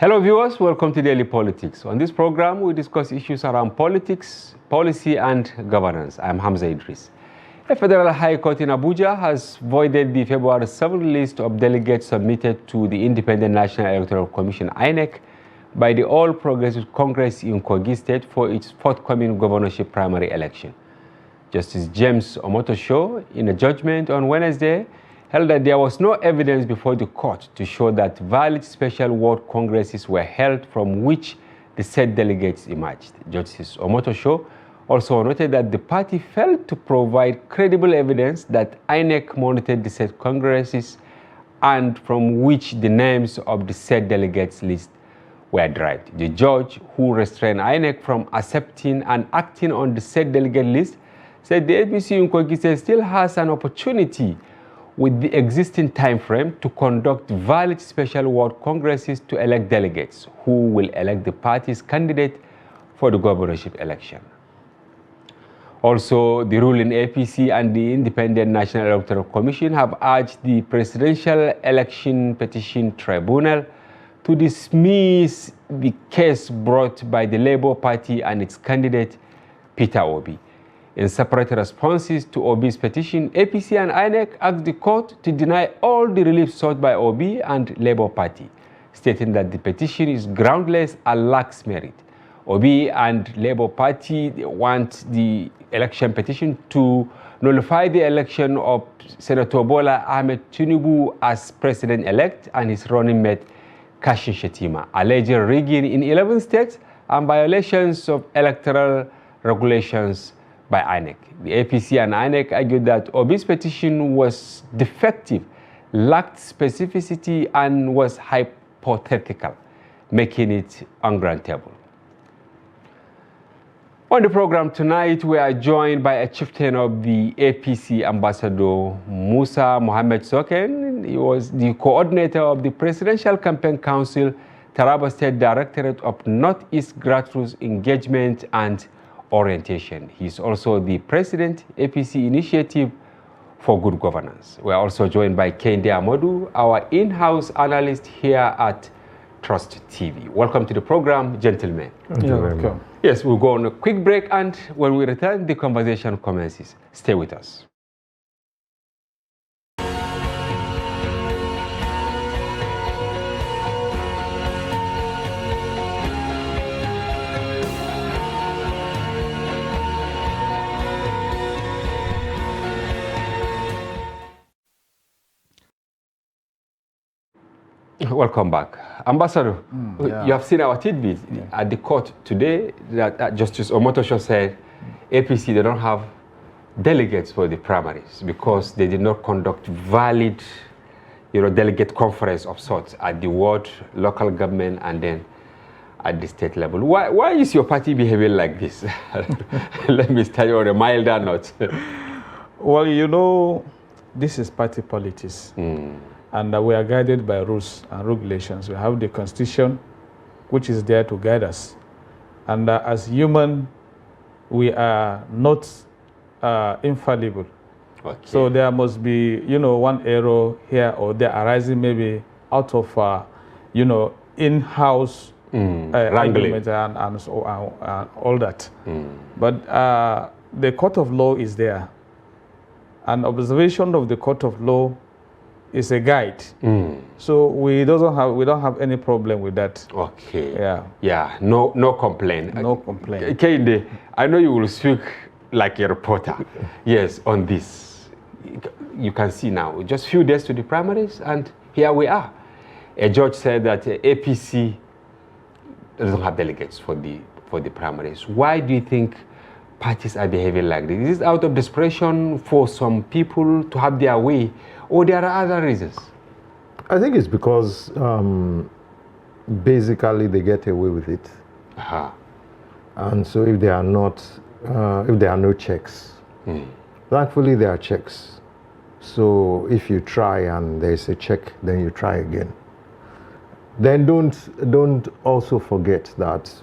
Hello viewers, welcome to Daily Politics. On this program, we discuss issues around politics, policy and governance. I'm Hamza Idris. A federal high court in Abuja has voided the February 7th list of delegates submitted to the Independent National Electoral Commission INEC by the All Progressive Congress in Kogi State for its forthcoming governorship primary election. Justice James Omotosho, in a judgment on Wednesday, held that there was no evidence before the court to show that valid special ward congresses were held from which the said delegates emerged. Justice Omotosho also noted that the party failed to provide credible evidence that INEC monitored the said congresses and from which the names of the said delegates list were derived. The judge, who restrained INEC from accepting and acting on the said delegate list, said the APC in Kogi State still has an opportunity with the existing time frame to conduct valid special ward congresses to elect delegates who will elect the party's candidate for the governorship election. Also, the ruling APC and the Independent National Electoral Commission have urged the Presidential Election Petition Tribunal to dismiss the case brought by the Labour Party and its candidate, Peter Obi. In separate responses to Obi's petition, APC and INEC asked the court to deny all the relief sought by Obi and Labour Party, stating that the petition is groundless and lacks merit. Obi and Labour Party want the election petition to nullify the election of Senator Bola Ahmed Tinubu as president-elect and his running mate, Kashim Shettima, alleging rigging in 11 states and violations of electoral regulations by INEC. The APC and INEC argued that Obi's petition was defective, lacked specificity, and was hypothetical, making it ungrantable. On the program tonight, we are joined by a chieftain of the APC, Ambassador Musa Mohammed Soken. He was the coordinator of the Presidential Campaign Council, Taraba State Directorate of Northeast Grassroots Engagement and Orientation. He's also the President, APC Initiative for Good Governance. We are also joined by Kende Amodu, our in-house analyst here at Trust TV. Welcome to the program, gentlemen. Thank you very much. Yes, we'll go on a quick break, and when we return, the conversation commences. Stay with us. Welcome back. Ambassador, you have seen our tidbit at the court today that Justice Omotosho said APC, they don't have delegates for the primaries because they did not conduct valid delegate conference of sorts at the ward, local government, and then at the state level. Why is your party behaving like this? Let me start on a milder note. Well, this is party politics. And we are guided by rules and regulations. We have the Constitution, which is there to guide us. And as human, we are not infallible. Okay. So there must be, one error here or there arising maybe out of, in-house argument and all that. But the court of law is there. An observation of the court of law is a guide. So we don't have any problem with that. Okay. Yeah. No complaint. No complaint. Kende, I know you will speak like a reporter. Yes, on this. You can see now, just few days to the primaries, and here we are. A judge said that APC doesn't have delegates for the primaries. Why do you think parties are behaving like this? Is it out of desperation for some people to have their way, or there are other reasons? I think it's because basically they get away with it. And so if there are no checks, thankfully there are checks. So if you try and there's a check, then you try again. Then don't also forget that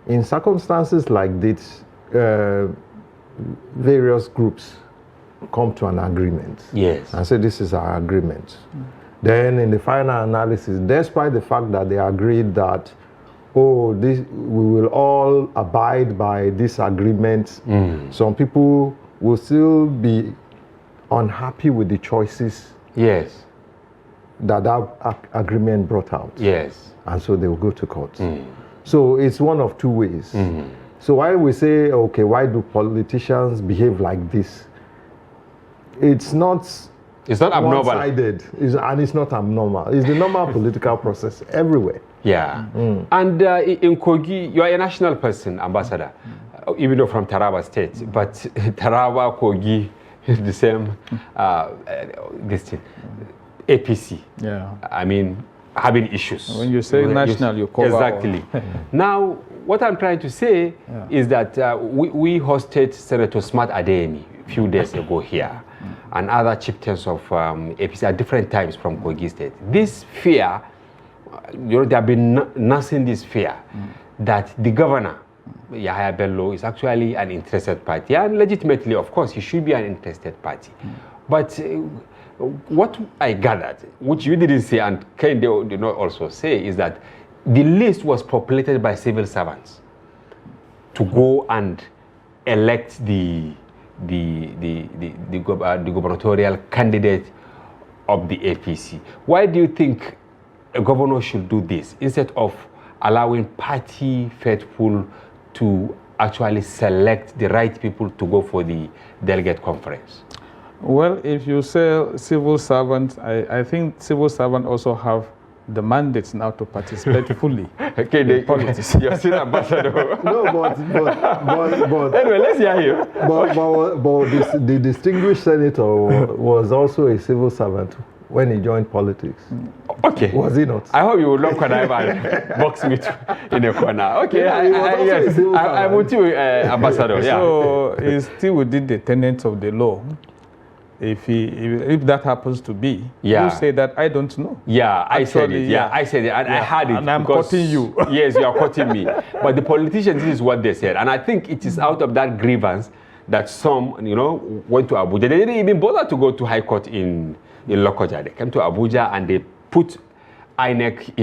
in circumstances like this, various groups come to an agreement. Yes. And say this is our agreement. Then in the final analysis, despite the fact that they agreed that, oh, we will all abide by this agreement, some people will still be unhappy with the choices Yes. that agreement brought out. Yes. And so they will go to court. So it's one of two ways. So why we say, okay, why do politicians behave like this? It's not abnormal. one-sided, and it's not abnormal. It's the normal political process everywhere. Yeah. And in Kogi, you are a national person, ambassador, even though from Taraba State, but Taraba, Kogi, the same, this thing, APC. Yeah. I mean, having issues. When you say national, you cover exactly. Now, what I'm trying to say is that we hosted Senator Smart Adeyemi a few days ago here, and other chieftains of APC at different times from Kogi State. This fear, they have been nursing this fear that the governor, Yahaya Bello, is actually an interested party, and legitimately, of course, he should be an interested party. But what I gathered, which you didn't say and Kende did not also say, is that the list was populated by civil servants to go and elect the gubernatorial candidate of the APC. Why do you think a governor should do this instead of allowing party faithful to actually select the right people to go for the delegate conference? Well, if you say civil servants, I think civil servants also have the mandates now to participate fully in politics. You're still ambassador. No, but anyway, let's hear you. But the distinguished senator was also a civil servant when he joined politics. Okay. Was he not? I hope you will not connive and box me in a corner. Okay, yes, I'm with you, ambassador. Yeah. So he's still within the tenets of the law. If that happens to be, you say that I don't know. Yeah, I said it. Yeah, I said it, and I had it. And I'm quoting you. Yes, you are quoting me. But the politicians, this is what they said, and I think it is out of that grievance that some, went to Abuja. They didn't even bother to go to High Court in Lokoja. They came to Abuja and they put INEC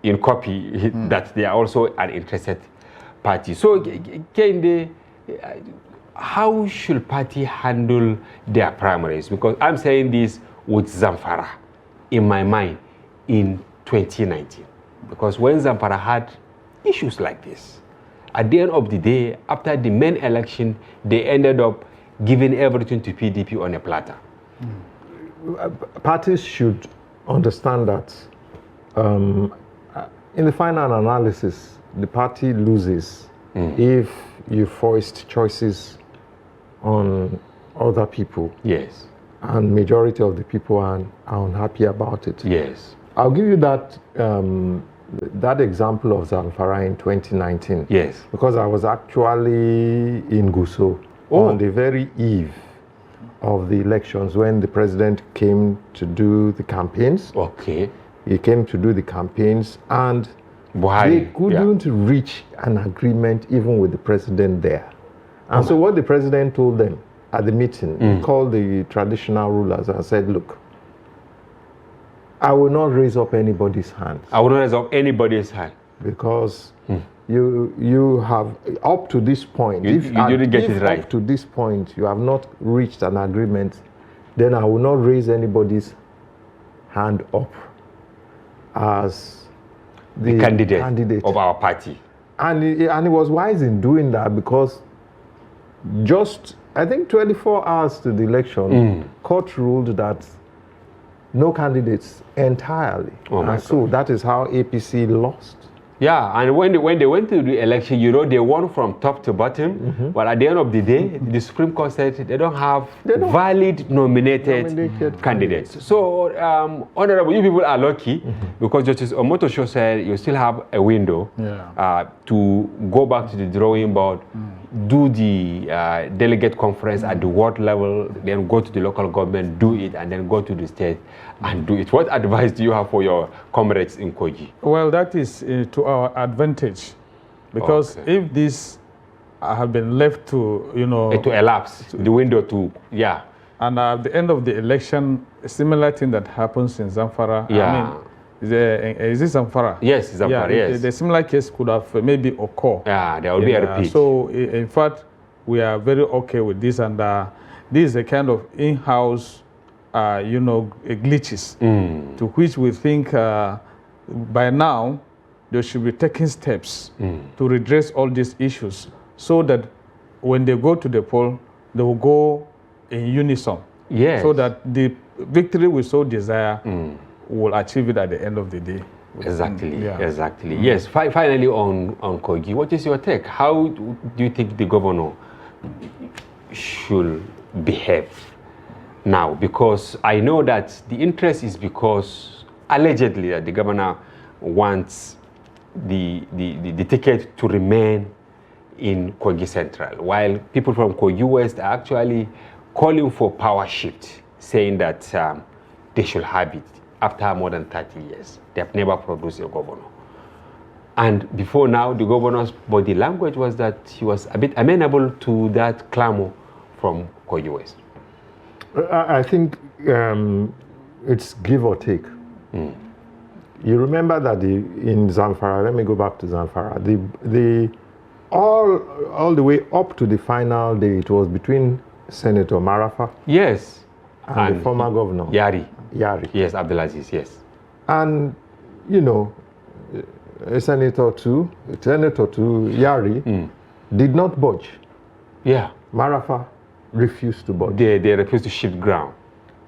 in copy that they are also an interested party. So, Kende, how should party handle their primaries? Because I'm saying this with Zamfara in my mind in 2019. Because when Zamfara had issues like this, at the end of the day, after the main election, they ended up giving everything to PDP on a platter. Parties should understand that in the final analysis, the party loses if you foist choices on other people. Yes. And majority of the people are unhappy about it. Yes. I'll give you that that example of Zamfara in 2019. Yes. Because I was actually in Gusau on the very eve of the elections when the president came to do the campaigns. Okay. He came to do the campaigns and they couldn't reach an agreement even with the president there. And so what the president told them at the meeting, he called the traditional rulers and said, look, I will not raise up anybody's hand. I will not raise up anybody's hand. Because you have, up to this point, you didn't get it right. Up to this point you have not reached an agreement, then I will not raise anybody's hand up as the candidate of our party. And he was wise in doing that because just, I think 24 hours to the election, court ruled that no candidates entirely. And so that is how APC lost. Yeah, and when they went to the election, they won from top to bottom. But at the end of the day, the Supreme Court said they don't have valid nominated candidates. So, Honorable, you people are lucky because Justice Omotosho said you still have a window to go back to the drawing board, do the delegate conference at the ward level, then go to the local government, do it, and then go to the state and do it. What advice do you have for your comrades in Kogi? Well, that is to our advantage, because if this have been left to, to elapse, the window to, And at the end of the election, a similar thing that happens in Zamfara. Yeah. I mean, is this Zamfara? Yes, Zamfara, yes. The similar case could have maybe occurred. Yeah, there will be a repeat. So, in fact, we are very okay with this, and this is a kind of in-house, glitches, to which we think by now they should be taking steps to redress all these issues, so that when they go to the poll, they will go in unison. Yes. So that the victory we so desire will achieve it at the end of the day. Exactly, exactly. Yes, finally on Kogi, what is your take? How do you think the governor should behave now? Because I know that the interest is because allegedly that the governor wants the ticket to remain in Kogi Central, while people from Kogi West are actually calling for power shift, saying that they should have it after more than 30 years. They have never produced a governor. And before now, the governor's body language was that he was a bit amenable to that clamor from Kogi West. I think it's give or take. You remember that in Zamfara, let me go back to Zamfara, all the way up to the final day, it was between Senator Marafa, yes, and the former governor Yari. Yes, Abdulaziz, yes. And Senator to Yari did not budge. Yeah. Marafa refused to budge. They refused to shift ground.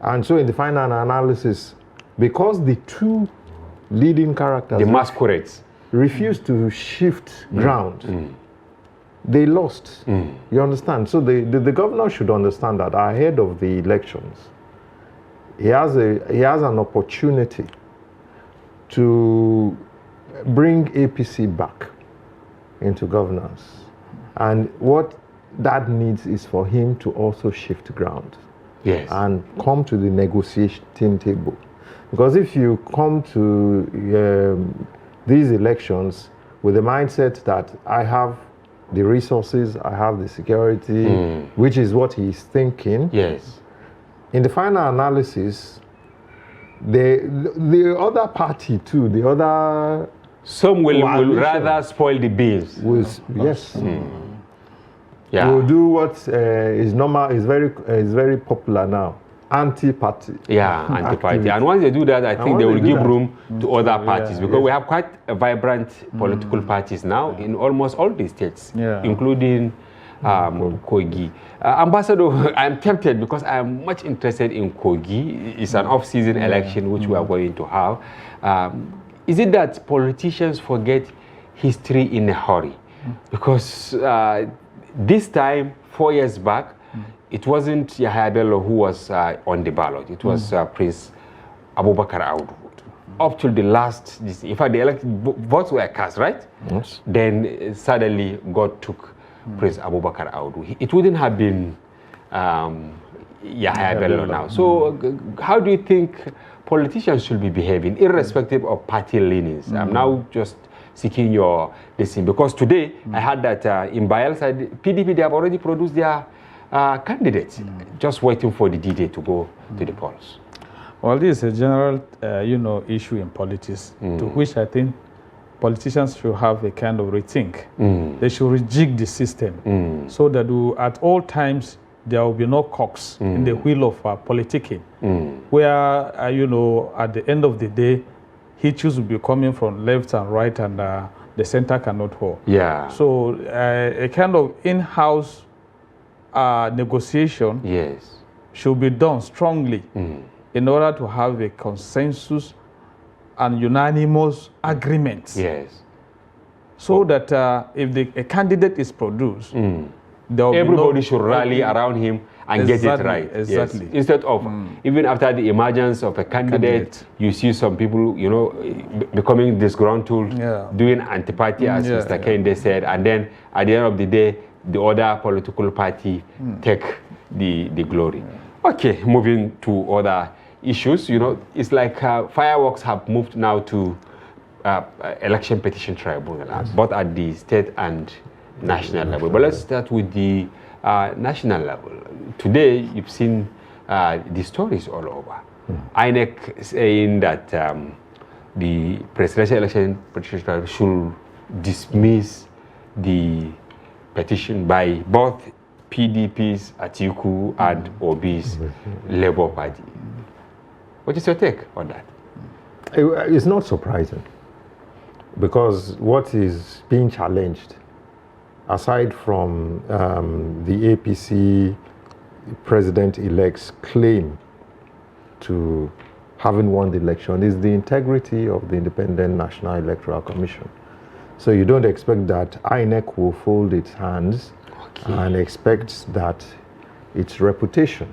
And so in the final analysis, because the two leading characters, the masquerades, refused to shift ground, they lost. You understand? So the governor should understand that ahead of the elections, he has an opportunity to bring APC back into governance. And what that needs is for him to also shift ground. Yes. And come to the negotiating table. Because if you come to these elections with the mindset that I have the resources, I have the security, which is what he's thinking. Yes. In the final analysis, the other party too, the other... Some will rather spoil the beans. Yes. Yeah. Will do what is normal, is very popular now. Anti-party. Yeah, anti-party. And once they do that, I think they will give room to other parties, because we have quite a vibrant political parties now in almost all the states, including Kogi. Ambassador, I'm tempted because I'm much interested in Kogi. It's an off-season election which we are going to have. Is it that politicians forget history in a hurry? Because this time, 4 years back, it wasn't Yahya Bello who was on the ballot. It was Prince Abubakar Audu. Up till the last, in fact, the votes were cast, right? Yes. Then suddenly God took Prince Abubakar Audu. It wouldn't have been Yahya Bello now. So how do you think politicians should be behaving, irrespective of party leanings? I'm now just seeking your decision, because today I heard that in Bayelsa, PDP, they have already produced their candidates, just waiting for the D-Day to go to the polls. Well, this is a general, issue in politics, to which I think politicians should have a kind of rethink. They should rejig the system so that at all times there will be no cogs in the wheel of politicking, where, at the end of the day, hitches will be coming from left and right, and the center cannot hold. Yeah. So a kind of in-house negotiation should be done strongly in order to have a consensus and unanimous agreement. Yes. So that if a candidate is produced, everybody should rally around him and get it right. Exactly. Yes. Instead of, even after the emergence of a candidate, you see some people, becoming disgruntled, doing anti-party, as Mr. Kende said, and then at the end of the day, the other political party take the glory. Okay, moving to other issues, it's like fireworks have moved now to election petition tribunal, both at the state and national level. But let's start with the national level. Today, you've seen the story is all over. INEC saying that the presidential election petition should dismiss the petition by both PDP's Atiku and Obi's Labour Party. What is your take on that? It's not surprising, because what is being challenged, aside from the APC president-elect's claim to having won the election, is the integrity of the Independent National Electoral Commission. So you don't expect that INEC will fold its hands and expect that its reputation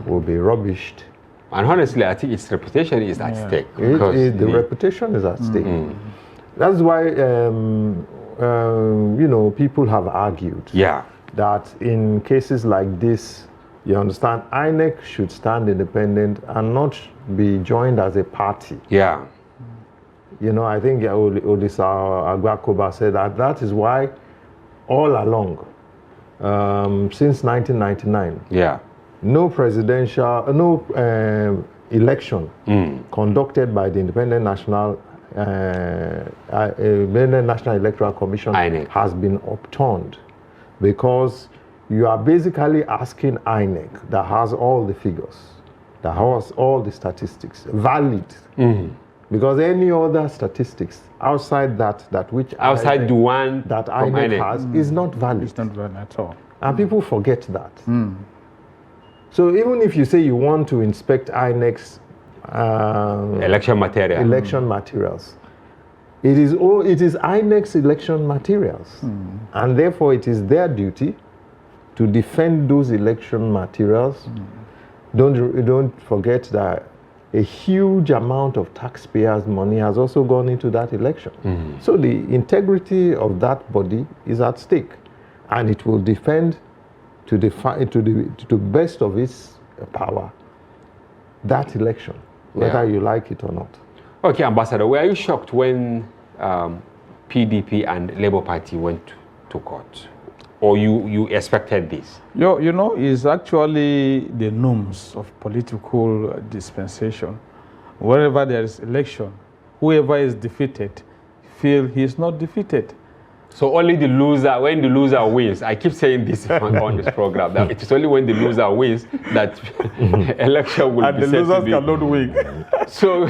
will be rubbished. And honestly, I think its reputation is at stake. The reputation is at stake. That's why, you know, people have argued that in cases like this, you understand, INEC should stand independent and not be joined as a party. Yeah. You know, I think Odisa Agbakoba said that is why all along, since 1999, no election conducted by the Independent National Electoral Commission has been upturned, because you are basically asking INEC, that has all the figures, that has all the statistics, valid. Because any other statistics outside that outside the one that INEC has is not valid. It's not valid at all. And people forget that. So even if you say you want to inspect INEC's election materials, it is INEC's election materials, and therefore it is their duty to defend those election materials. Don't forget that a huge amount of taxpayers' money has also gone into that election. So the integrity of that body is at stake, and it will defend to the best of its power that election, whether you like it or not. Okay, Ambassador, were you shocked when PDP and Labour Party went to court? Or you expected this? You know, it's actually the norms of political dispensation. Wherever there is election, whoever is defeated feel he is not defeated. So only the loser, when the loser wins, I keep saying this on this program, that it is only when the loser wins that election will be said to be. And the losers cannot win. So,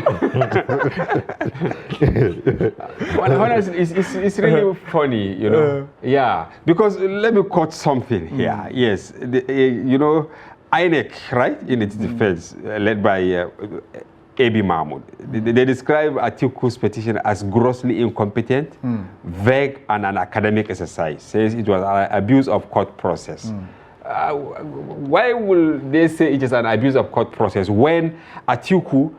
honestly, it's really funny, you know. Because let me quote something here. Yes, you know, INEC, right, in its defense, led by A.B. Mahmoud, they describe Atiku's petition as grossly incompetent, vague, and an academic exercise. Says it was an abuse of court process. Why will they say it is an abuse of court process when Atiku,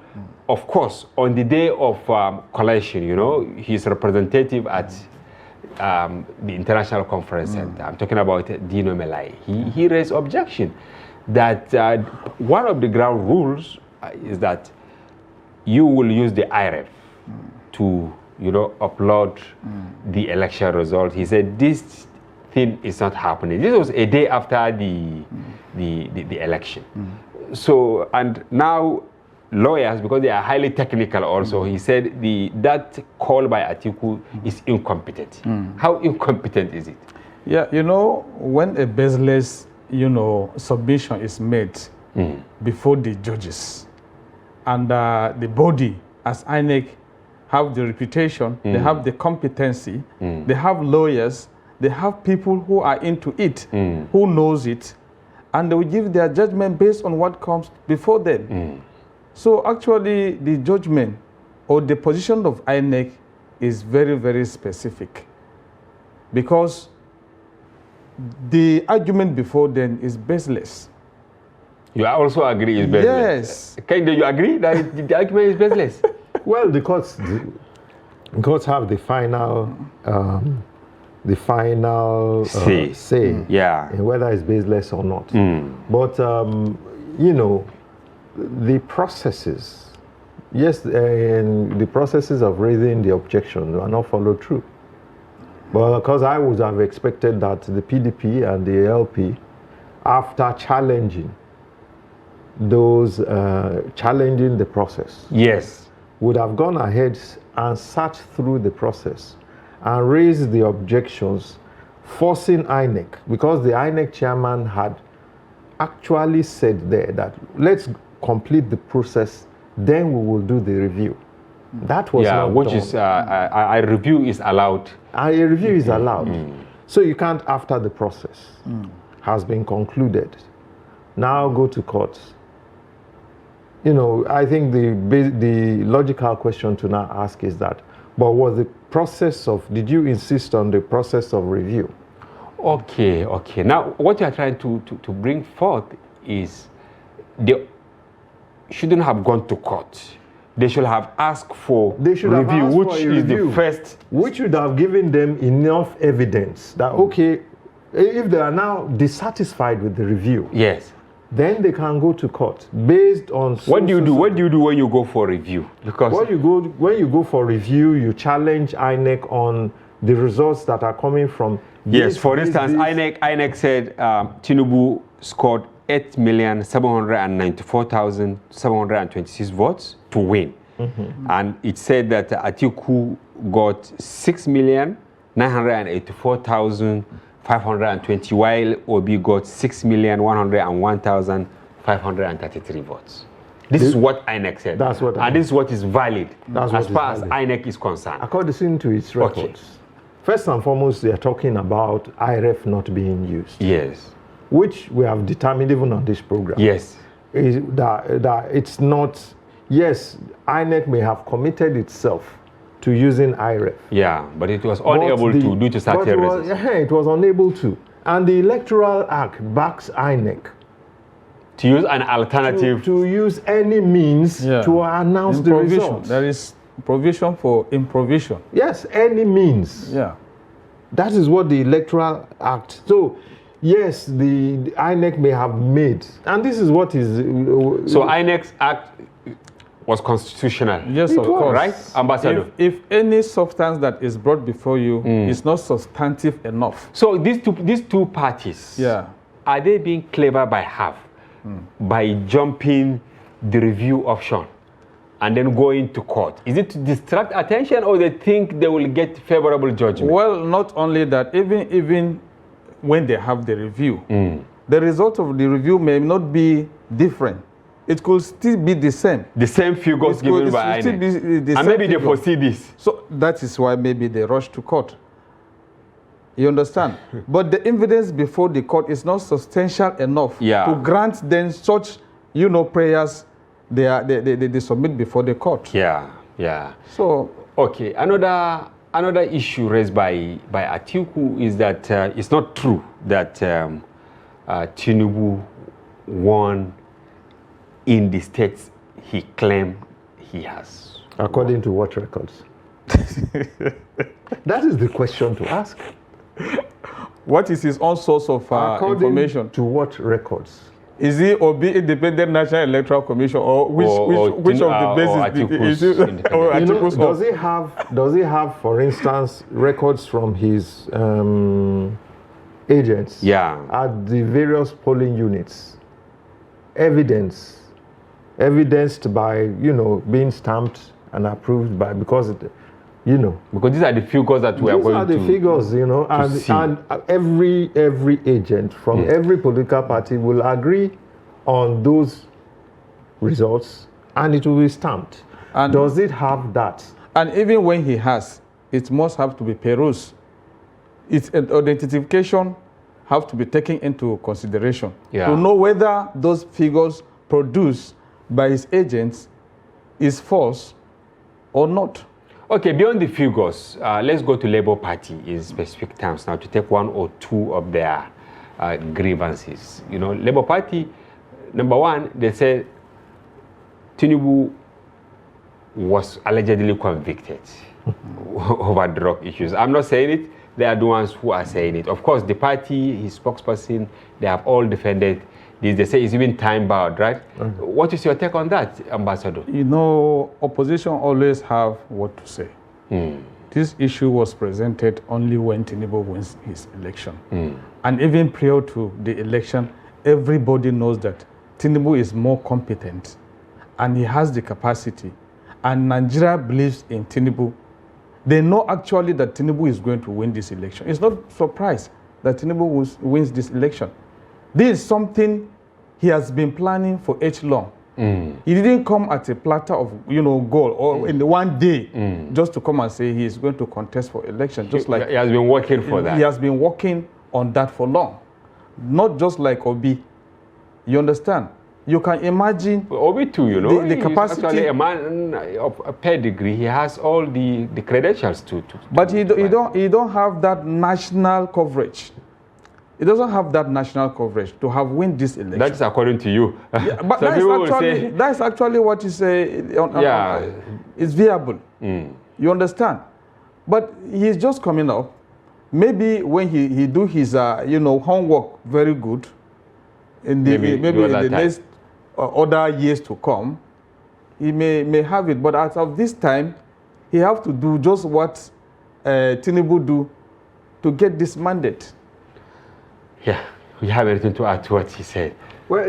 of course, on the day of collation, you know, his representative at the International Conference Center, I'm talking about Dino Melai, he raised objection that one of the ground rules is that you will use the IREF to, you know, upload the election result. He said this thing is not happening. This was a day after the election. So, and now lawyers, because they are highly technical also, he said that call by Atiku is incompetent. How incompetent is it? Yeah, you know, when a baseless, you know, submission is made before the judges, and the body, as INEC, have the reputation, they have the competency, they have lawyers, they have people who are into it, who knows it, and they will give their judgment based on what comes before them. So actually, the judgment or the position of INEC is very, very specific, because the argument before them is baseless. You also agree it's baseless? Yes. Do you agree that the argument is baseless? Well, the courts have the final say in whether it's baseless or not. But you know, the processes, the processes of raising the objection are not followed through. But because I would have expected that the PDP and the LP, after challenging those challenging the process, yes, would have gone ahead and sat through the process and raised the objections, forcing INEC, because the INEC chairman had actually said there that let's complete the process, then we will do the review. That was not which done. is a review is allowed. A review is allowed. So you can't, after the process has been concluded, now go to court. You know, I think the logical question to now ask is that, but was the process of, did you insist on the process of review? Okay. Now, what you are trying to bring forth is they shouldn't have gone to court. They should have asked for review, which is the first. Which would have given them enough evidence that, okay, if they are now dissatisfied with the review, yes, then they can go to court based on. What do you do? What do you do when you go for review? Because when you go for review, you challenge INEC on the results that are coming from. Yes, for instance, INEC said Tinubu scored 8,794,726 votes to win. And it said that Atiku got 6,984,520, while Obi got 6,101,533 votes. This is what INEC said. That's what and this is what is valid as far as valid. INEC is concerned. According to its records. Okay. First and foremost, they are talking about IREF not being used. Yes. Which we have determined even on this program. Yes. Is that it's not, yes, INEC may have committed itself to using IREF. Yeah, but it was unable to due to certain reasons. It was unable to. And the Electoral Act backs INEC to use an alternative. To use any means to announce the results. There is provision for improvisation. Yes, any means. Yeah. That is what the Electoral Act. So, yes, the INEC may have made, and this is what is. So INEC's act was constitutional. Yes, of course. Right, Ambassador? If any substance that is brought before you is not substantive enough. So these two parties, are they being clever by half? By jumping the review option and then going to court? Is it to distract attention, or they think they will get favorable judgment? Well, not only that, even when they have the review, the result of the review may not be different. It could still be the same. The same figures given by INEC. And maybe they foresee this. So that is why maybe they rush to court. You understand? But the evidence before the court is not substantial enough to grant them such, prayers they submit before the court. Yeah. So okay, another issue raised by Atiku is that it's not true that Tinubu won in the states he claimed he has. According to what records? That is the question to ask. What is his own source of information? To what records? Is he Obi Independent National Electoral Commission, or which of the bases does he have, for instance, records from his agents at the various polling units? Evidenced by being stamped and approved by, because these are the figures that we are going to. These are the figures, and every agent from every political party will agree on those results, and it will be stamped. And does it have that? And even when he has, it must have to be perused. Its identification have to be taken into consideration to know whether those figures produced by his agents is false or not. Okay, beyond the figures, let's go to Labour Party in specific terms now to take one or two of their grievances. Labour Party, number one, they said Tinubu was allegedly convicted over drug issues. I'm not saying it. They are the ones who are saying it. Of course, the party, his spokesperson, they have all defended this. They say it's even time-bound, right? What is your take on that, Ambassador? Opposition always have what to say. This issue was presented only when Tinubu wins his election. And even prior to the election, everybody knows that Tinubu is more competent and he has the capacity, and Nigeria believes in Tinubu, they know actually that Tinubu is going to win this election. It's not a surprise that Tinubu wins this election. This is something he has been planning for age long. He didn't come at a platter of gold or in one day just to come and say he is going to contest for election. Just like he has been working for that. He has been working on that for long, not just like Obi. You understand? You can imagine Obi too. The capacity. He's actually a man of a pedigree. He has all the credentials to. But he don't have that national coverage. It doesn't have that national coverage to have win this election. That is according to you. Yeah, but that's actually what is is viable. You understand? But he's just coming up. Maybe when he do his homework very good, in the maybe in the next other years to come, he may have it. But as of this time, he have to do just what Tinubu do to get this mandate. Yeah, we have anything to add to what he said? Well,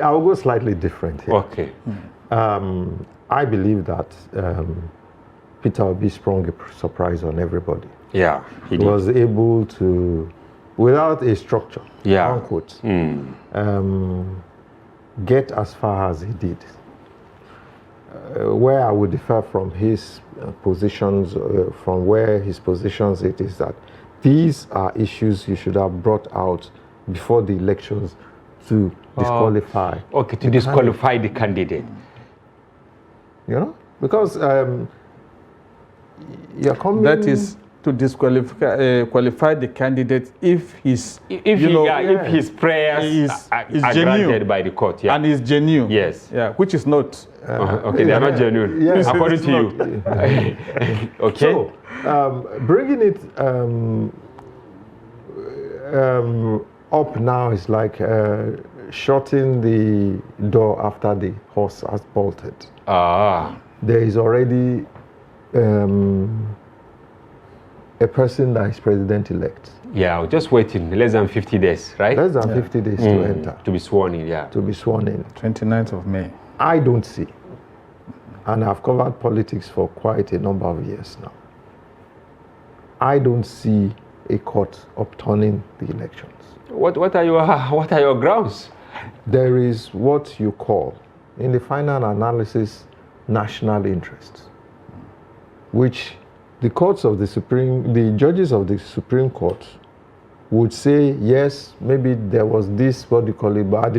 I'll go slightly different here. Okay. I believe that Peter Obi sprung a surprise on everybody. Yeah, he was able to, without a structure, unquote, get as far as he did. Where I would differ from his positions, from where his positions it is that these are issues you should have brought out before the elections to disqualify. Okay, to disqualify the candidate. Because you're coming. That is to qualify the candidate if his his prayers are granted by the court, and is genuine. Yes. Yeah, which is not. Okay, they are not genuine. Yes, according to you. Okay. So, bringing it up now is like shutting the door after the horse has bolted. There is already a person that is president-elect. Yeah, just waiting less than 50 days, right? Less than 50 days to enter. To be sworn in, To be sworn in. 29th of May. I don't see, and I've covered politics for quite a number of years now, I don't see a court upturning the elections. What are your grounds? There is what you call, in the final analysis, national interest, which the judges of the Supreme Court would say, yes, maybe there was this, what do you call it, but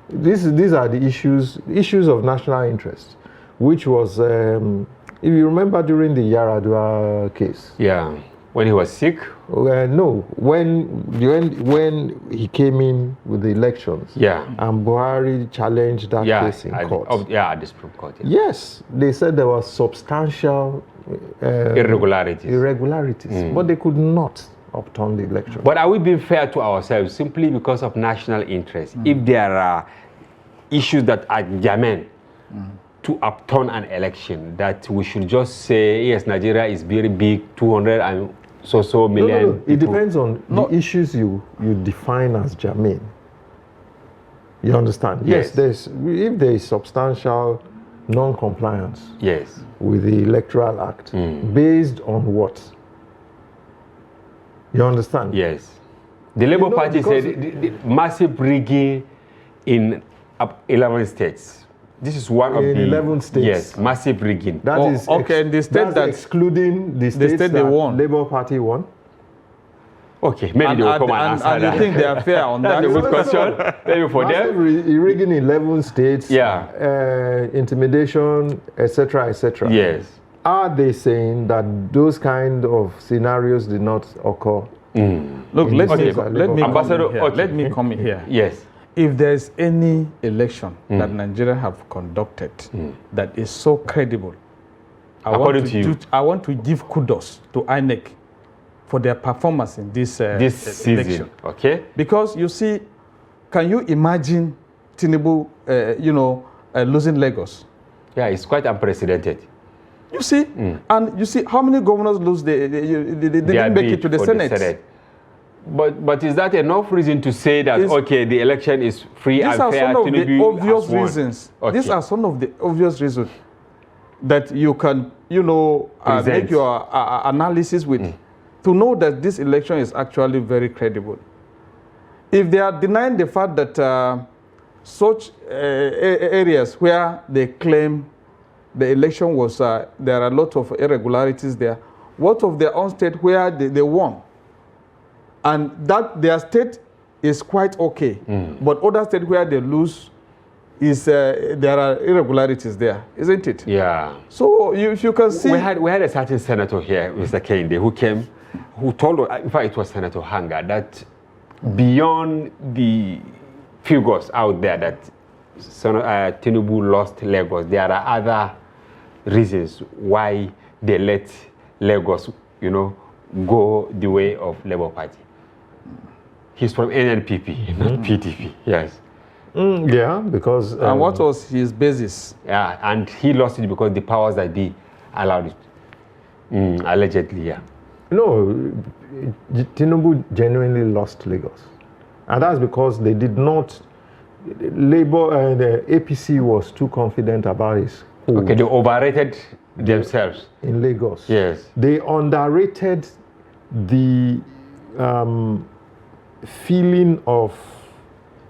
these are the issues of national interest, which was, if you remember during the Yaradua case. Yeah, when he was sick? No, when he came in with the elections. Yeah. And Buhari challenged that case in court. At the Supreme Court. Yeah. Yes, they said there was substantial irregularities, but they could not upturn the election. But are we being fair to ourselves simply because of national interest? If there are issues that are germane to upturn an election, that we should just say, yes, Nigeria is very big, 200 and so million. No. It depends on the issues you define as germane. You understand? Yes. If there is substantial non-compliance with the Electoral Act, based on what? You understand? Yes. The Labour Party said the massive rigging in 11 states. This is one of the 11 states. Yes, massive rigging. That is okay. In the state that's excluding the states that they won. Labour Party won. Okay, maybe they will come and answer that. And you think they are fair on that? That's a good question. Maybe for them. Rigging 11 states. Yeah. Intimidation, etc., etc. Yes. Are they saying that those kind of scenarios did not occur? Look, let me come here. Yes. If there's any election that Nigeria have conducted that is so credible, I want to give kudos to INEC for their performance in this season. election. Okay. Because you see, can you imagine Tinubu, losing Lagos? Yeah, it's quite unprecedented. You see, and you see how many governors lose? They didn't make it to the Senate. But is that enough reason to say that, okay, the election is free and fair? These are some of the obvious reasons. Okay. These are some of the obvious reasons that you can, make your analysis with to know that this election is actually very credible. If they are denying the fact that such areas where they claim the election was, there are a lot of irregularities there, what of their own state where they won? And that their state is quite okay, but other states where they lose, there are irregularities there, isn't it? Yeah. So if you can see, we had a certain senator here, Mr. Kende, who told us, in fact it was Senator Hanga, that beyond the figures out there that Tinubu lost Lagos, there are other reasons why they let Lagos, go the way of Labour Party. He's from NNPP, not PDP. Yes. Yeah, because... and what was his basis? Yeah, and he lost it because the powers that be allowed it. Allegedly, yeah. No, Tinubu genuinely lost Lagos. And that's because they did not... the APC was too confident about his hold. Okay, they overrated themselves. In Lagos. Yes. They underrated the feeling of,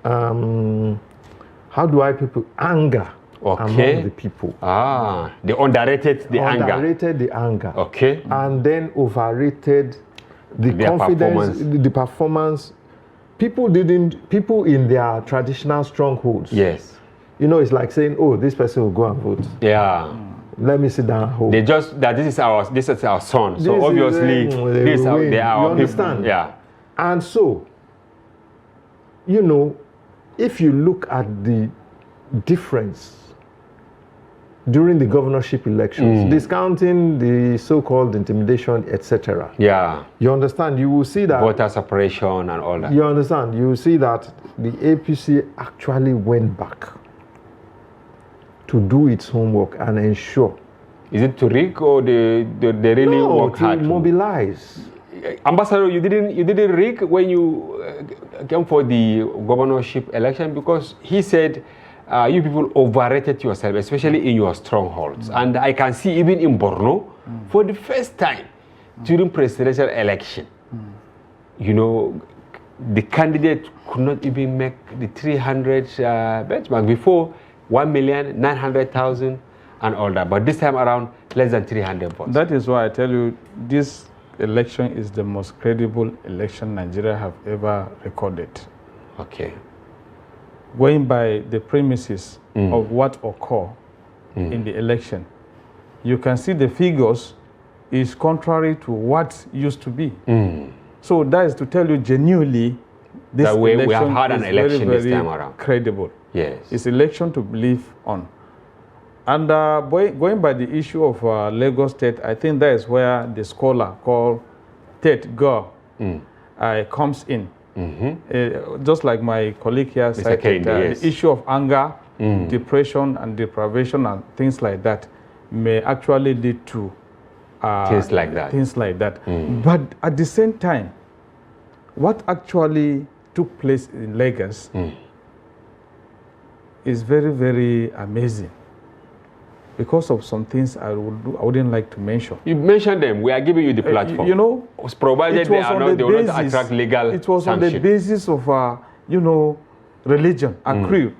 how do I put anger among the people. They underrated the anger. Underrated the anger. Okay. And then overrated the confidence, the performance. People in their traditional strongholds. Yes. It's like saying, oh, this person will go and vote. Yeah. Let me sit down home. They just that this is our son. So obviously they are our you understand? People. Yeah. And so, if you look at the difference during the governorship elections, discounting the so-called intimidation, etc. Yeah. You understand? You will see that voter suppression and all that. You understand? You will see that the APC actually went back to do its homework and ensure. Is it to rig or they really work hard? To mobilize. Ambassador, you didn't rig when you came for the governorship election, because he said you people overrated yourself, especially in your strongholds. And I can see even in Borno, for the first time during presidential election, the candidate could not even make the 300 benchmark. Before, 1,900,000 and all that. But this time around, less than 300 votes. That is why I tell you, this election is the most credible election Nigeria have ever recorded. Okay. Going by the premises of what occurred in the election, you can see the figures is contrary to what used to be. So that is to tell you genuinely, this election we have had an election very, this time around. Credible. Yes. It's election to believe on. And going by the issue of Lagos State, I think that is where the scholar called Tate Gore comes in. Just like my colleague here said, the issue of anger, depression and deprivation and things like that may actually lead to things like that. But at the same time, what actually took place in Lagos is very, very amazing, because of some things I wouldn't like to mention. You mentioned them. We are giving you the platform. Provided they will not attract legal It was sanction. on the basis of, religion, accrued,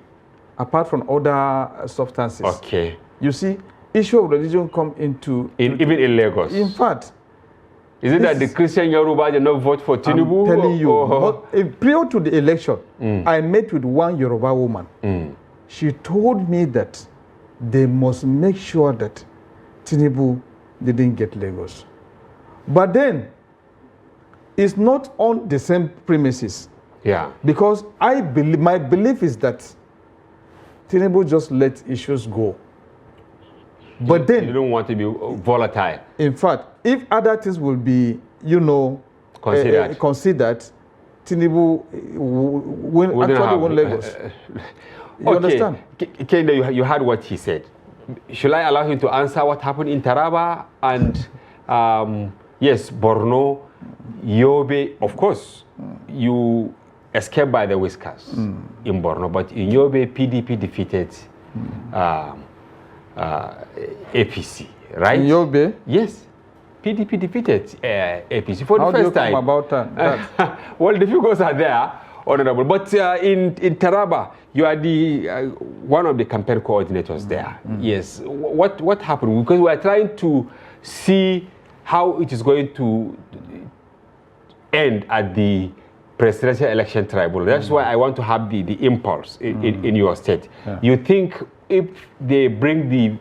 apart from other substances. Okay. You see, issue of religion come into... even in Lagos? In fact... Is it that the Christian Yoruba did not vote for Tinubu? I'm telling you, prior to the election, I met with one Yoruba woman. She told me that they must make sure that Tinubu didn't get Lagos. But then, it's not on the same premises. Yeah. Because my belief is that Tinubu just let issues go. But then... You don't want to be volatile. In fact, if other things will be, considered, Tinubu actually won Lagos. You understand? Kende, you heard what he said. Should I allow him to answer what happened in Taraba and Yes, Borno, Yobe, of course, you escaped by the whiskers in Borno, but in Yobe, PDP defeated APC, right? In Yobe? Yes. PDP defeated APC for the first time. How do you come about that? Well, the figures are there, Honorable. But in Taraba, you are the one of the campaign coordinators there. Yes. What happened? Because we are trying to see how it is going to end at the presidential election tribunal. That's why I want to have the impulse in your state. Yeah. You think if they bring the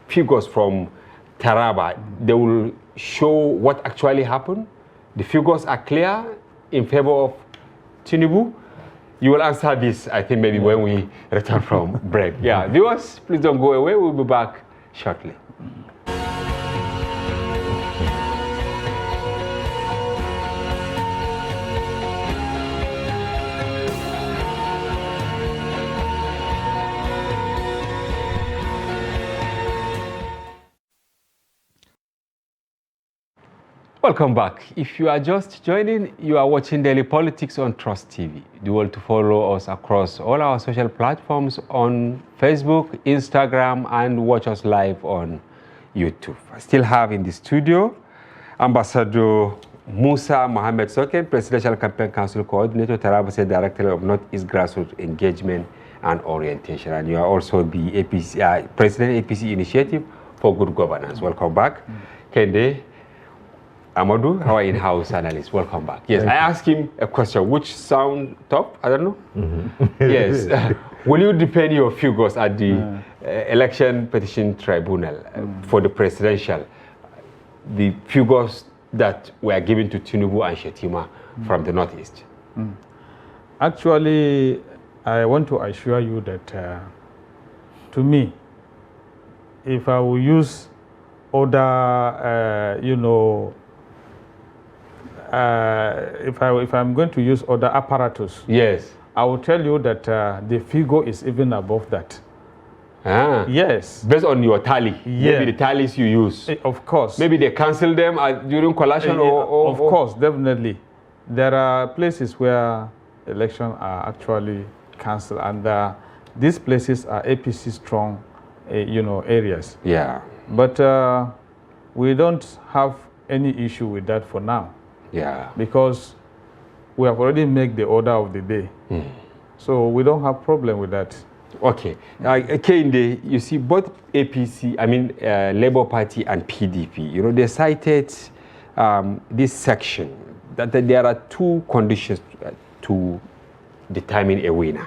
figures from Taraba, they will show what actually happened? The figures are clear in favor of Tinubu? You will answer this, I think, maybe when we return from break. Yeah, viewers, please don't go away. We'll be back shortly. Welcome back. If you are just joining, you are watching Daily Politics on Trust TV. Do well to follow us across all our social platforms on Facebook, Instagram, and watch us live on YouTube. I still have in the studio Ambassador Musa Mohammed Soken, Presidential Campaign Council Coordinator, Taraba State Director of Northeast Grassroots Engagement and Orientation. And you are also the APC, President APC Initiative for Good Governance. Welcome back. Kende Amadou, our in-house analyst, welcome back. Yes, I asked him a question which sound top, I don't know. Yes, will you defend your figures at the election petition tribunal for the presidential, the figures that were given to Tinubu and Shetima from the Northeast? Actually, I want to assure you that to me, if I will use other, if I'm going to use other apparatus, yes, I will tell you that the figure is even above that. Ah, yes. Based on your tally, maybe the tallies you use. Of course. Maybe they cancel them during collation of course, definitely. There are places where elections are actually cancelled, and these places are APC strong, areas. Yeah. But we don't have any issue with that for now. Yeah. Because we have already made the order of the day. So we don't have problem with that. Okay. Kende, you see both APC, Labour Party and PDP, they cited this section that there are two conditions to determine a winner,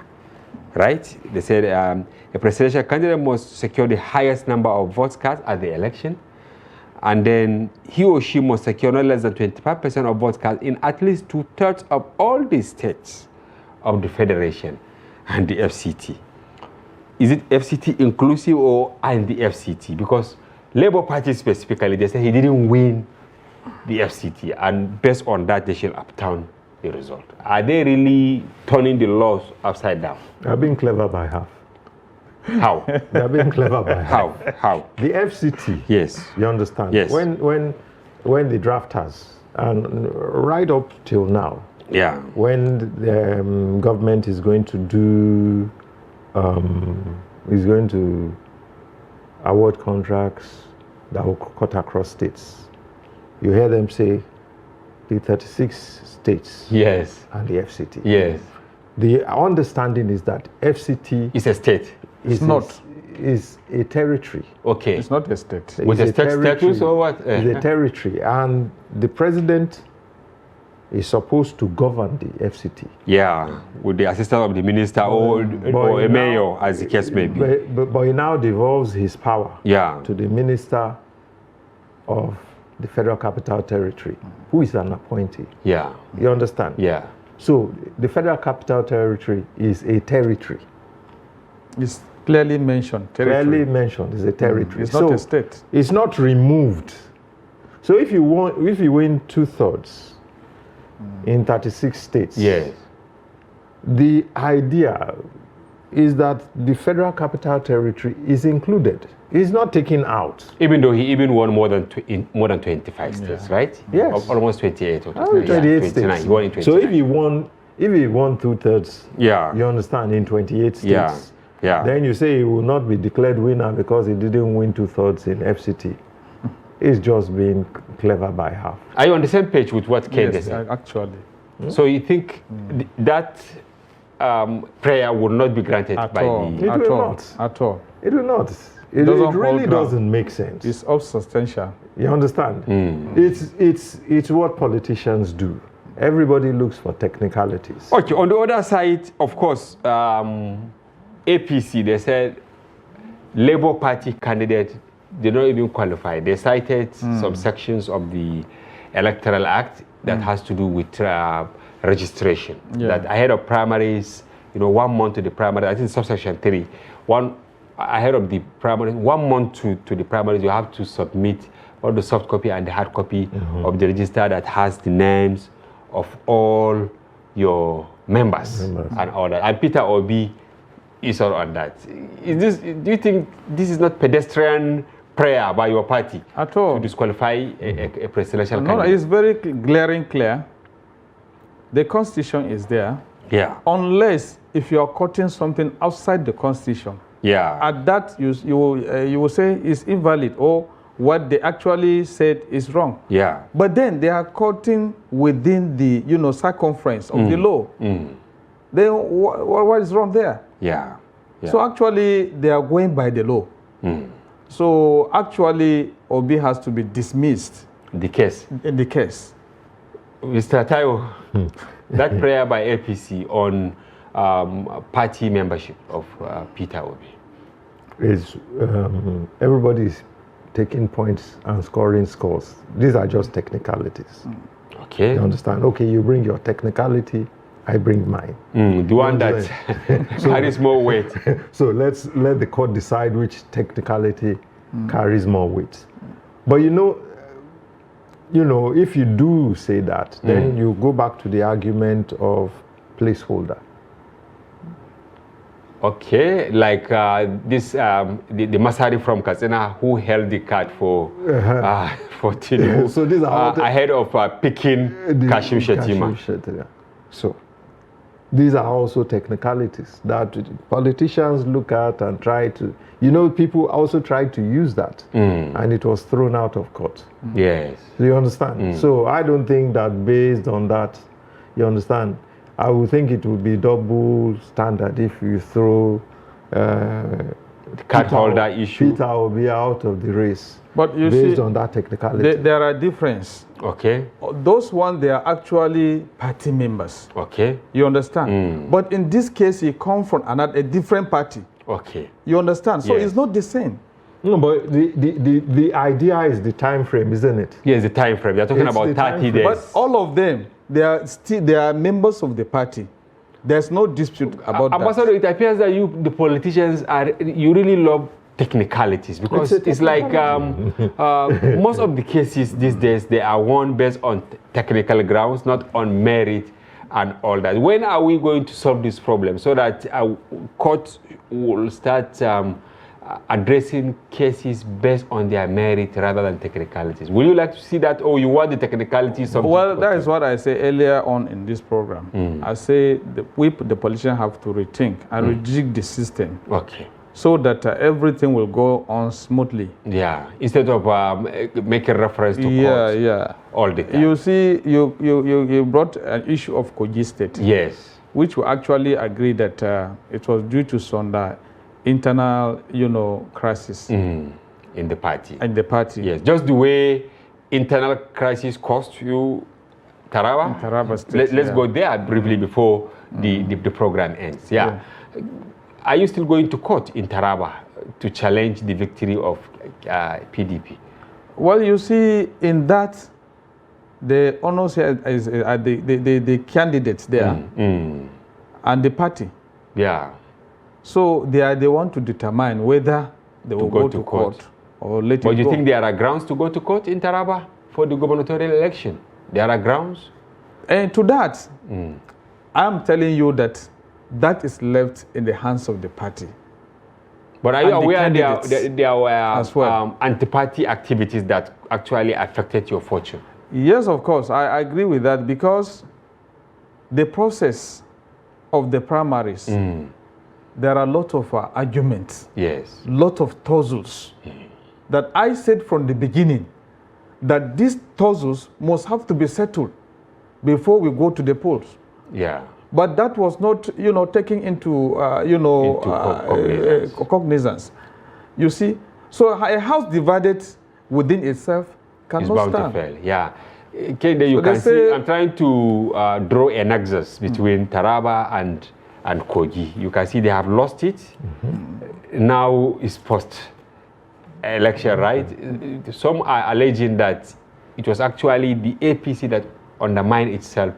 right? They said a presidential candidate must secure the highest number of votes cast at the election, and then he or she must secure no less than 25% of votes cast in at least 2/3 of all the states of the Federation and the FCT. Is it FCT inclusive or and the FCT? Because Labour Party specifically, they say he didn't win the FCT, and based on that, they shall upturn the result. Are they really turning the laws upside down? They're being clever by half. How? They're being clever by half. How? The FCT. Yes. You understand? Yes. When the drafters, and right up till now, yeah, when the government is going to do, is going to award contracts that will cut across states, you hear them say the 36 states. Yes. And the FCT. Yes. The understanding is that FCT is a state. It's not. Is a territory. Okay. It's not a state. With a state status or what? It's a territory, and the president is supposed to govern the FCT. Yeah, with the assistance of the minister or a mayor, as the case may be. But he now devolves his power to the minister of the Federal Capital Territory, who is an appointee. Yeah. You understand? Yeah. So the Federal Capital Territory is a territory. It's clearly mentioned. Territory. Clearly mentioned is a territory. It's not a state. It's not removed. So if you win 2/3 in 36 states, yes, the idea is that the Federal Capital Territory is included. It's not taken out. Even though he even won more than 25 states, right? Yes. Almost 28 or 28 states. He won in 29. So if he won 2/3, you understand, in 28 states, then you say he will not be declared winner because he didn't win 2/3 in FCT. It's just being clever by half. Are you on the same page with what Ken said? Actually. So you think that prayer would not be granted At by all. the... It will not. At all. It will not. It really doesn't make sense. It's substantial. You understand? It's what politicians do. Everybody looks for technicalities. Okay, on the other side, of course, APC, they said Labour Party candidate did not even qualify. They cited some sections of the Electoral Act that has to do with registration. That ahead of primaries, 1 month to the primary, I think subsection 3, ahead of the primary, 1 month to the primaries, you have to submit all the soft copy and the hard copy of the register that has the names of all your members and all that. And Peter Obi is all on that. Do you think this is not pedestrian prayer by your party at all to disqualify a presidential candidate? No, it's very glaring clear. The Constitution is there. Yeah. Unless if you are quoting something outside the Constitution. Yeah. At that you will say it's invalid or what they actually said is wrong. Yeah. But then they are quoting within the circumference of the law. Then what is wrong there? Yeah. So actually they are going by the law. So actually Obi has to be dismissed. The case. In the case. Mr. Tayo, that prayer by APC on party membership of Peter Obi is everybody's taking points and scoring scores. These are just technicalities. Okay. You understand? Okay, you bring your technicality, I bring mine. The one that carries more weight. So let the court decide which technicality carries more weight. But if you do say that, then you go back to the argument of placeholder. Okay, like this, the Masari from Katsina who held the card for Tinubu. So these are ahead of picking Kashim Shettima. So these are also technicalities that politicians look at and try to, people also tried to use that and it was thrown out of court. Yes. Do you understand? So I don't think that based on that, you understand, I would think it would be double standard if you throw the card holder issue. Peter will be out of the race. But you based see, on that technicality. There are differences. Okay. Those ones, they are actually party members. Okay. You understand? But in this case, he comes from a different party. Okay. You understand? So it's not the same. No, but the idea is the time frame, isn't it? Yes, the time frame. You're talking about 30 days. But all of them, they are members of the party. There's no dispute about that. Ambassador, it appears that the politicians you really love technicalities because it's like most of the cases these days, they are won based on technical grounds, not on merit and all that. When are we going to solve this problem so that courts will start addressing cases based on their merit rather than technicalities? Will you like to see that, or you want the technicalities? Well, that is what I said earlier on in this program. I say the politicians have to rethink and rejig the system. Okay. So that everything will go on smoothly. Yeah, instead of making reference to courts all the time. You see, you brought an issue of cogistate. Yes. Which we actually agree that it was due to some internal, crisis. In the party. In the party. Yes, just the way internal crisis cost you Taraba. Taraba State, Let's go there briefly before the program ends. Yeah. Are you still going to court in Taraba to challenge the victory of PDP? Well, you see, in that, the honors is the candidates there and the party. Yeah. So they want to determine whether they will go to court or let it go. But do you think there are grounds to go to court in Taraba for the gubernatorial election? There are grounds? And to that, I'm telling you that that is left in the hands of the party. But are you And the aware candidates there were as well. anti-party activities that actually affected your fortune? Yes, of course, I agree with that, because the process of the primaries, there are a lot of arguments, Yes. lot of tussles, that I said from the beginning that these tussles must have to be settled before we go to the polls. Yeah. But that was not, taken into, cognizance. You see, so a house divided within itself It's cannot bound stand. to fail. Yeah. Okay, there you So can they see, say- I'm trying to draw a nexus between Taraba and Kogi. You can see they have lost it. Now it's post-election, right? Some are alleging that it was actually the APC that undermined itself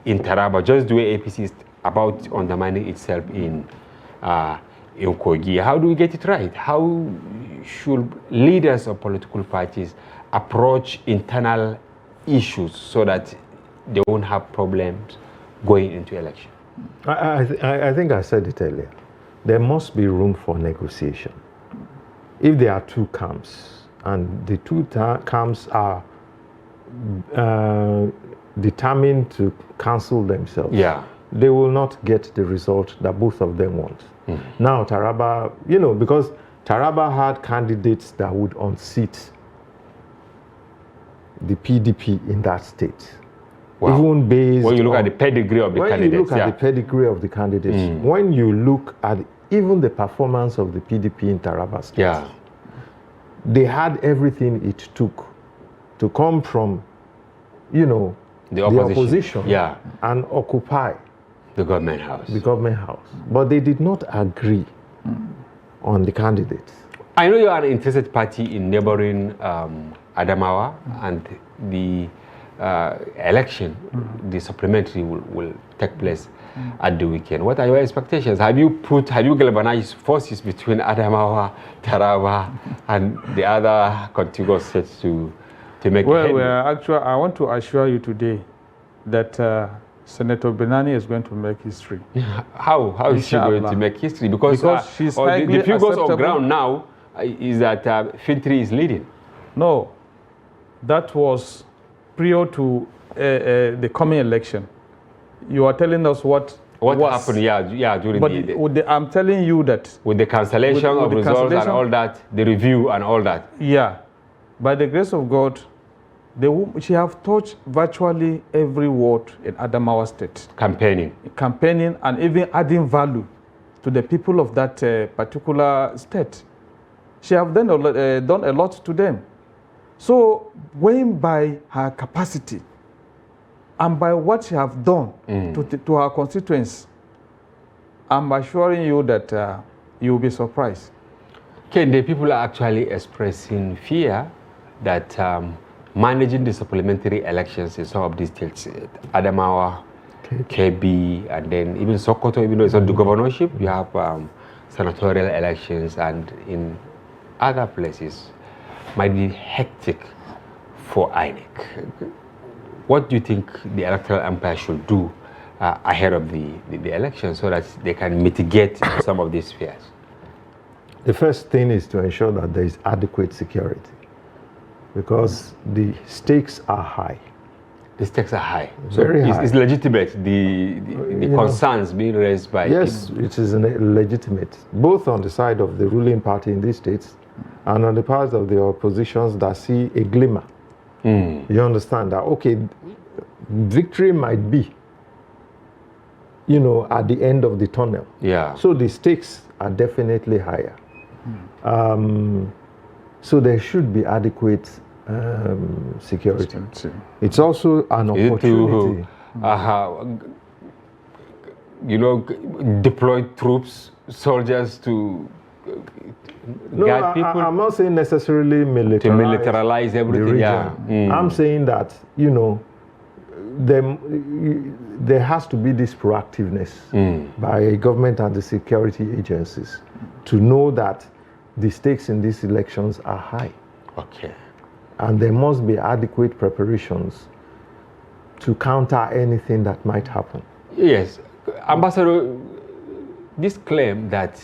in Taraba, just the way APC is about undermining itself in Kogi. How do we get it right? How should leaders of political parties approach internal issues so that they won't have problems going into election? I think I said it earlier. There must be room for negotiation. If there are two camps, and the two camps are determined to cancel themselves, Yeah. they will not get the result that both of them want. Now, Taraba, because Taraba had candidates that would unseat the PDP in that state. Wow. Even based When you look on, at the pedigree of the when candidates, you look at yeah. the pedigree of the candidates, when you look at even the performance of the PDP in Taraba State, Yeah. they had everything it took to come from, the opposition Yeah. and occupy The government house. the government house. But they did not agree on the candidates. I know you are an interested party in neighboring Adamawa, and the election, the supplementary will take place at the weekend. What are your expectations? Have you galvanized forces between Adamawa, Taraba, and the other contiguous states to make Well, headway? I want to assure you today that Senator Benani is going to make history. How is she going to Inshallah. make history? Because she's the highly figures on acceptable. ground now is that Fintri is leading. No, that was prior to the coming election. You are telling us what was. happened? Yeah, during But I'm telling you that, with the cancellation with of the results cancellation, and all that, the review and all that. yeah, by the grace of God, she have touched virtually every ward in Adamawa State, campaigning and even adding value to the people of that particular state. She have done a lot to them. So going by her capacity and by what she have done to her constituents, I'm assuring you that you will be surprised. Okay, the people are actually expressing fear that managing the supplementary elections in some of these states, Adamawa, KB, and then even Sokoto, even though it's not the governorship, you have senatorial elections, and in other places might be hectic for INEC. What do you think the electoral empire should do ahead of the election so that they can mitigate some of these fears? The first thing is to ensure that there is adequate security, because the stakes are high. The stakes are high. Very So high. it's legitimate, the concerns being raised by Yes, it is legitimate, both on the side of the ruling party in these states and on the part of the oppositions that see a glimmer. You understand that, okay, victory might be, at the end of the tunnel. Yeah. So the stakes are definitely higher. So there should be adequate security. It's also an opportunity. Deploy troops, soldiers to guide people? I'm not saying necessarily militarize. To militarize the everything, region. yeah. I'm saying that, there has to be this proactiveness by government and the security agencies to know that the stakes in these elections are high. Okay. And there must be adequate preparations to counter anything that might happen. Yes. Ambassador, this claim that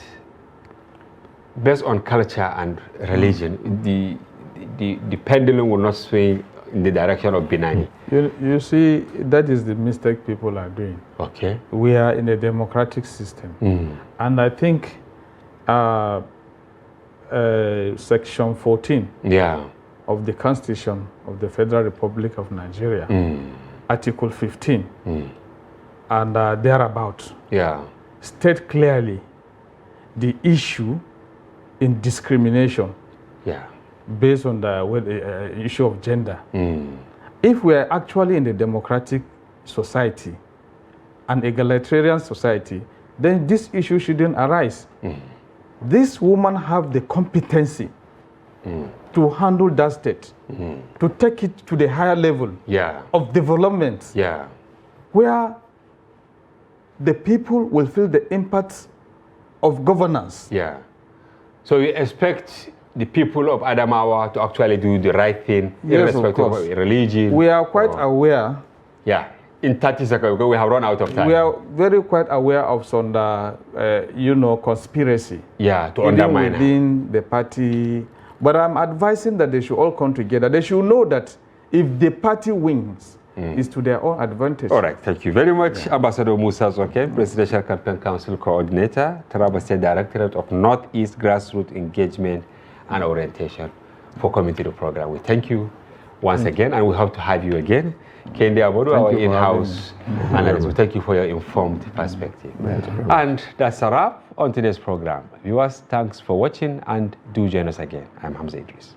based on culture and religion, the pendulum will not swing in the direction of Binani. You see, that is the mistake people are doing. Okay. We are in a democratic system. And I think Section 14 of the Constitution of the Federal Republic of Nigeria, Article 15, and thereabout, state clearly the issue in discrimination based on the issue of gender. If we are actually in a democratic society, an egalitarian society, then this issue shouldn't arise. This woman have the competency to handle that state, to take it to the higher level of development, where the people will feel the impact of governance. So you expect the people of Adamawa to actually do the right thing, irrespective of religion? We are quite aware. In 30 seconds, because we have run out of time. We are very quite aware of some, conspiracy. To undermine within the party. But I'm advising that they should all come together. They should know that if the party wins, it's to their own advantage. All right, thank you very much, Ambassador Musa Zoke, Presidential Campaign Council Coordinator, Taraba State Directorate of Northeast Grassroots Engagement and Orientation, for coming to the program. We thank you once again, and we hope to have you again. Kendi Abodu, our in-house analyst. We thank you for your informed perspective. And that's a wrap on today's program. Viewers, thanks for watching, and do join us again. I'm Hamza Idris.